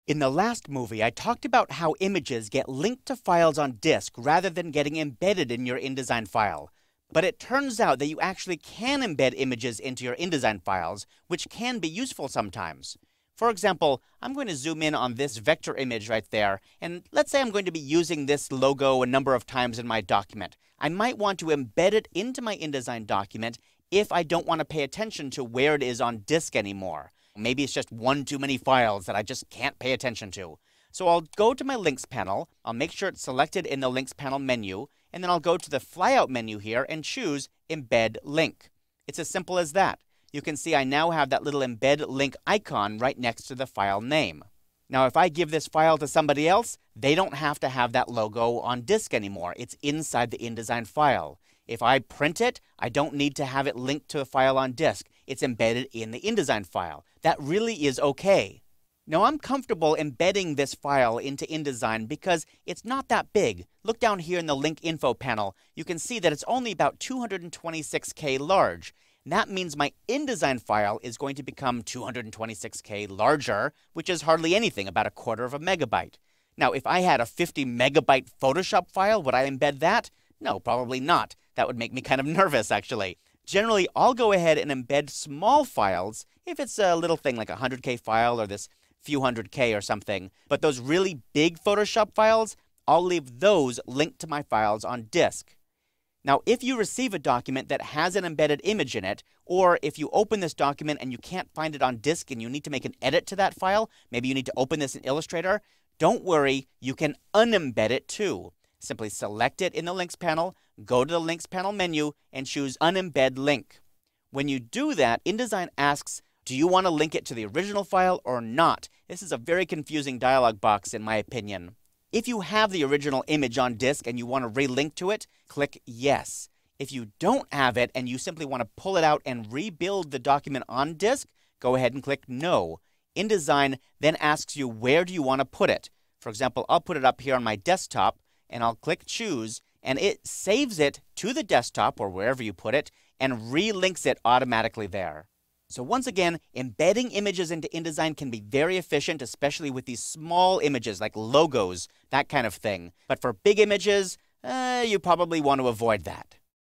In the last movie, I talked about how images get linked to files on disk rather than getting embedded in your InDesign file. But it turns out that you actually can embed images into your InDesign files, which can be useful sometimes. For example, I'm going to zoom in on this vector image right there, and let's say I'm going to be using this logo a number of times in my document. I might want to embed it into my InDesign document if I don't want to pay attention to where it is on disk anymore. Maybe it's just one too many files that I just can't pay attention to. So I'll go to my Links panel, I'll make sure it's selected in the Links panel menu, and then I'll go to the flyout menu here and choose Embed Link. It's as simple as that. You can see I now have that little embed link icon right next to the file name. Now if I give this file to somebody else, they don't have to have that logo on disk anymore. It's inside the InDesign file. If I print it, I don't need to have it linked to a file on disk. It's embedded in the InDesign file. That really is okay. Now I'm comfortable embedding this file into InDesign because it's not that big. Look down here in the link info panel. You can see that it's only about 226K large. That means my InDesign file is going to become 226K larger, which is hardly anything, about 1/4 of a megabyte. Now, if I had a 50 megabyte Photoshop file, would I embed that? No, probably not. That would make me kind of nervous, actually. Generally, I'll go ahead and embed small files if it's a little thing like a 100K file or this few hundred K or something. But those really big Photoshop files, I'll leave those linked to my files on disk. Now, if you receive a document that has an embedded image in it, or if you open this document and you can't find it on disk and you need to make an edit to that file, maybe you need to open this in Illustrator, don't worry, you can unembed it too. Simply select it in the Links panel, go to the Links panel menu, and choose Unembed Link. When you do that, InDesign asks, do you want to link it to the original file or not? This is a very confusing dialog box in my opinion. If you have the original image on disk and you want to relink to it, click Yes. If you don't have it and you simply want to pull it out and rebuild the document on disk, go ahead and click No. InDesign then asks you where do you want to put it. For example, I'll put it up here on my desktop and I'll click Choose, and it saves it to the desktop or wherever you put it and relinks it automatically there. So once again, embedding images into InDesign can be very efficient, especially with these small images like logos, that kind of thing. But for big images, you probably want to avoid that.